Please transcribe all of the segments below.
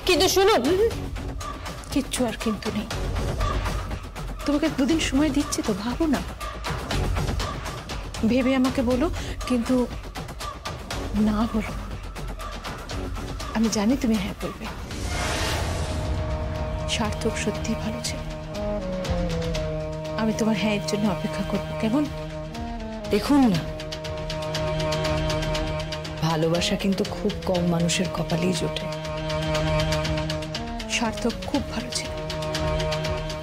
কিন্তু শুনুন, কিচ্ছু আর কিন্তু নেই। তোমাকে দুদিন সময় দিচ্ছি তো, ভাবো না, ভেবে আমাকে বলো। কিন্তু না বলো, আমি জানি তুমি হ্যাঁ বলবে। সার্থক সত্যি ভালো ছিল, আমি তোমার হ্যাঁ এর জন্য অপেক্ষা করবো, কেমন? দেখুন না, ভালোবাসা কিন্তু খুব কম মানুষের কপালেই জোটে। সার্থক খুব ভালো ছিল,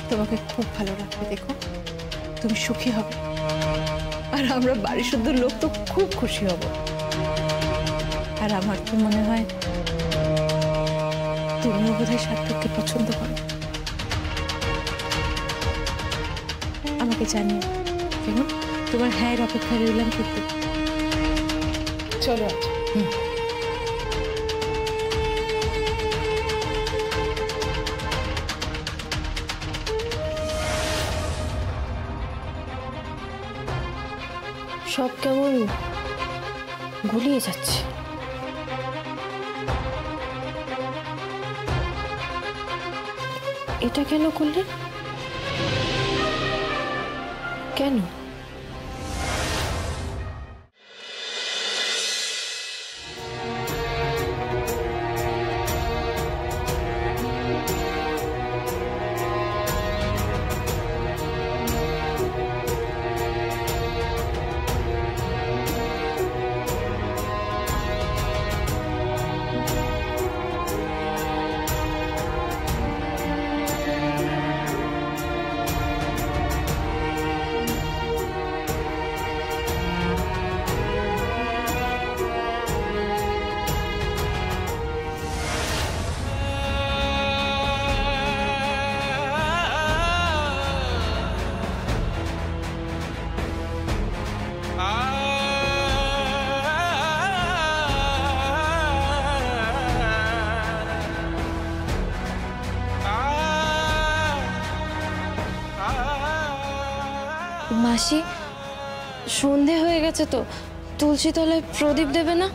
তোমাকে খুব ভালো রাখবে, দেখো তুমি সুখী হবে, আর আমরা বাড়ি শুদ্ধ লোক তো খুব খুশি হব। আর আমার তো মনে হয় তুমিও বোধহয় সার্থককে পছন্দ করো। আমাকে জানিও, কেমন? তোমার হ্যাঁ অপেক্ষায় রইলাম কিন্তু। চলো আজ। সব কেমন গুলিয়ে যাচ্ছে। এটা কেন করলেন? কেন? মাসি, সন্ধে হয়ে গেছে তো, তুলসী তলায় প্রদীপ দেবে না?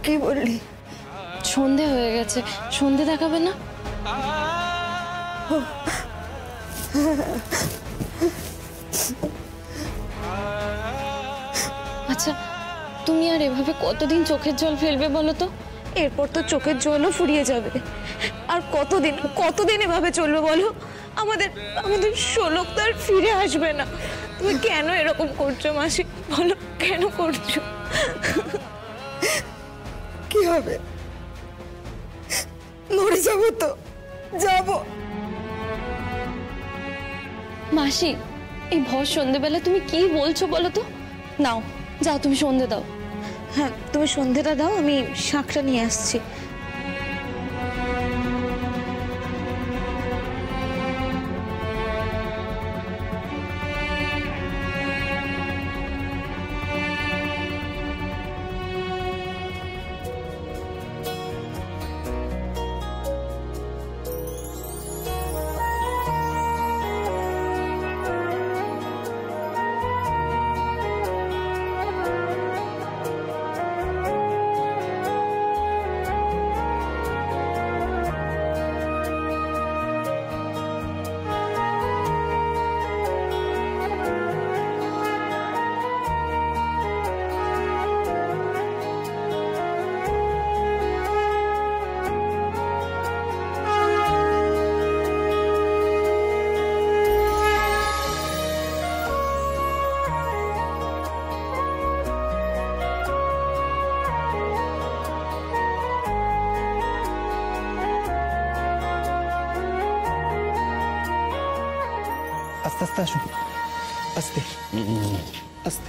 কি বললি? সন্ধে হয়ে গেছে, সন্ধে দেখাবে না? আচ্ছা, তুমি আর এভাবে কতদিন চোখের জল ফেলবে বলো তো? এরপর তো চোখের জলও ফুরিয়ে যাবে। আর কতদিন এভাবে চলবে বলো? আমাদের শোলক তো আর ফিরে আসবে না। তুমি কেন এরকম করছো মাসি, বলো কেন করছো? কি হবে? মরে যাবো তো, যাবো। মাসি, এই ভর সন্ধেবেলা তুমি কি বলছো বলো তো? নাও, যাও তুমি সন্ধে দাও। হ্যাঁ, তুমি সন্ধেটা দাও, আমি শাঁখটা নিয়ে আসছি। আস্তে আস্তে আসুন, আস্তে আস্তে,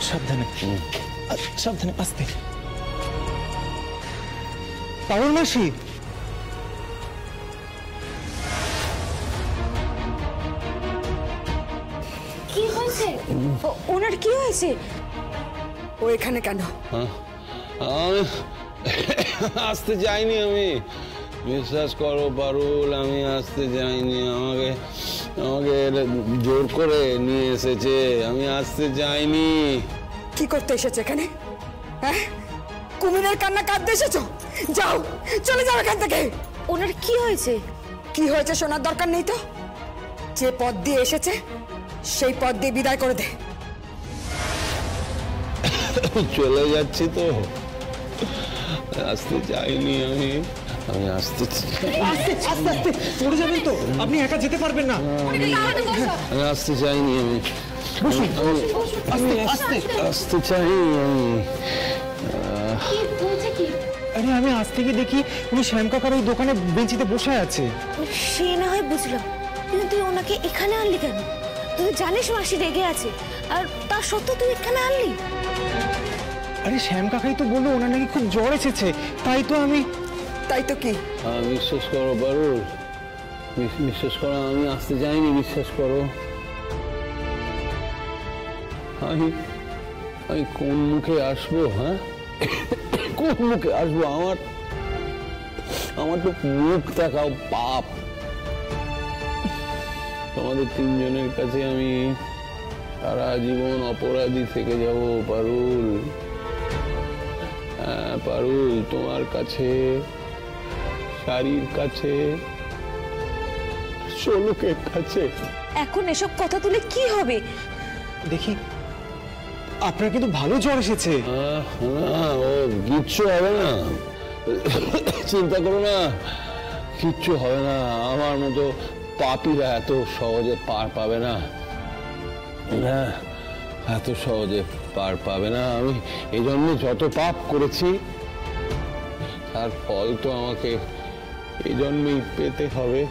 সাবধানে সাবধানে, আস্তে। পাগল মাসি, কি হয়েছে? ওনার কি হয়েছে? ও এখানে কেন? আমি আসতে যাইনি, আমি বিশ্বাস করো পারুল, আমি আসতে যাইনি। আমাকে জোর করে নিয়ে এসেছে, আমি আসতে যাইনি। কি করতে এসেছে এখানে? হ্যাঁ, কুমিরের কান্না কাঁদতে এসেছো? যাও, চলে যাও এখান থেকে। ওনার কি হয়েছে? কি হয়েছে শোনার দরকার নেই তো। যে পথ দিয়ে এসেছে সেই পথ দিয়ে বিদায় করে দে। চলে যাচ্ছি তো, আসতে চাইনি আমি। আমি আসতে আস্তে আস্তে আস্তে পড়ে যাবেন তো, আপনি একা যেতে পারবেন না। আমি আসতে চাইনি আমি। বসুন, আস্তে আস্তে। আসতে চাইনি আমি। আরে আমি আজ থেকে দেখি উনি শ্যাম কাকার ওই দোকানে বেঞ্চিতে বসে আছে। সে না হয় বুঝলাম, কিন্তু তুই ওনাকে এখানে আনলি কেন? তুই জানিস মাসি রেগে আছে, আর তার সত্ত্বেও তুই এখানে আনলি? আরে শ্যাম কাকাই তো বললো ওনার নাকি খুব জ্বর এসেছে, তাই তো আমি। তাই তো কি? বিশ্বাস করো পারুল, বিশ্বাস করো, আমি আসতে চাইনি, বিশ্বাস করো। আমি কোন মুখে আসবো? হ্যাঁ, কোন মুখে আসবো? আমার তো মুখ দেখাও পাপ। তোমাদের তিনজনের কাছে আমি সারা জীবন অপরাধী থেকে যাব পারুল। হ্যাঁ পারুল, তোমার কাছে, শাড়ির কাছে, শোলকের কাছে। এখন এসব কথা তুলে কি হবে? দেখি আপনার কিন্তু ভালো জ্বর এসেছে। না, ও কিচ্ছু হবে না, চিন্তা করো না, কিচ্ছু হবে না। আমার মতো পাপীরা এত সহজে পার পাবে না, হ্যাঁ, এত সহজে পার পাবে না। আমি এই জন্য যত পাপ করেছি তার ফল তো আমাকে এই জন্যই পেতে হবে।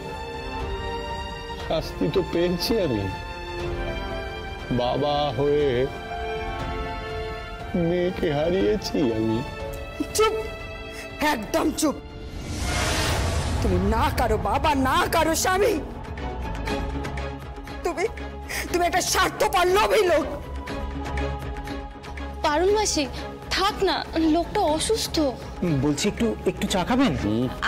শাস্তি তো পেয়েছি আমি, বাবা হয়ে মেয়েকে হারিয়েছি আমি। চুপ, একদম চুপ। তুমি না কারো বাবা, না কারো স্বামী। তুমি একটা স্বার্থপর লোভী লোক। পারুল মাসি থাক না, লোকটা অসুস্থ। বলছি একটু চা খাবেন?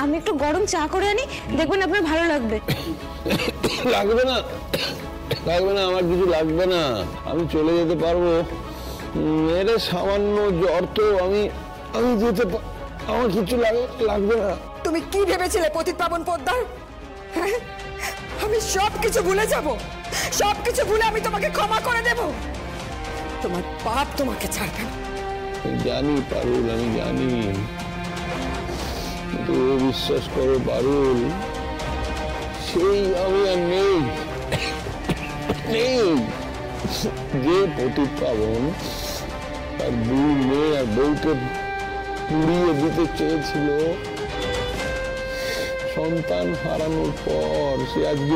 আমি একটু গরম চা করে আনি, দেখবেন আপনার ভালো লাগবে। লাগবে না, লাগবে না, আমার কিছু লাগবে না, আমি চলে যেতে পারবো। এটা সামান্য জ্বর তো, আমি যেতে আমার কিছু লাগবে না। তুমি কি ভেবেছিলে পতিত পাবন পোদ্দার? হ্যাঁ, আমি সবকিছু ভুলে যাব, সবকিছু ভুলে আমি তোমাকে ক্ষমা করে দেব। তোমার পাপ তোমাকে ছাড়বে না। জানি পারুল, আমি জানি, কিন্তু বিশ্বাস করো পারুল, সেই আমি আর নেই, যে পতিত পাবন তার দুই মেয়ে আর বউকে পুড়িয়ে দিতে চেয়েছিল, সন্তান হারানোর পর সে আজকে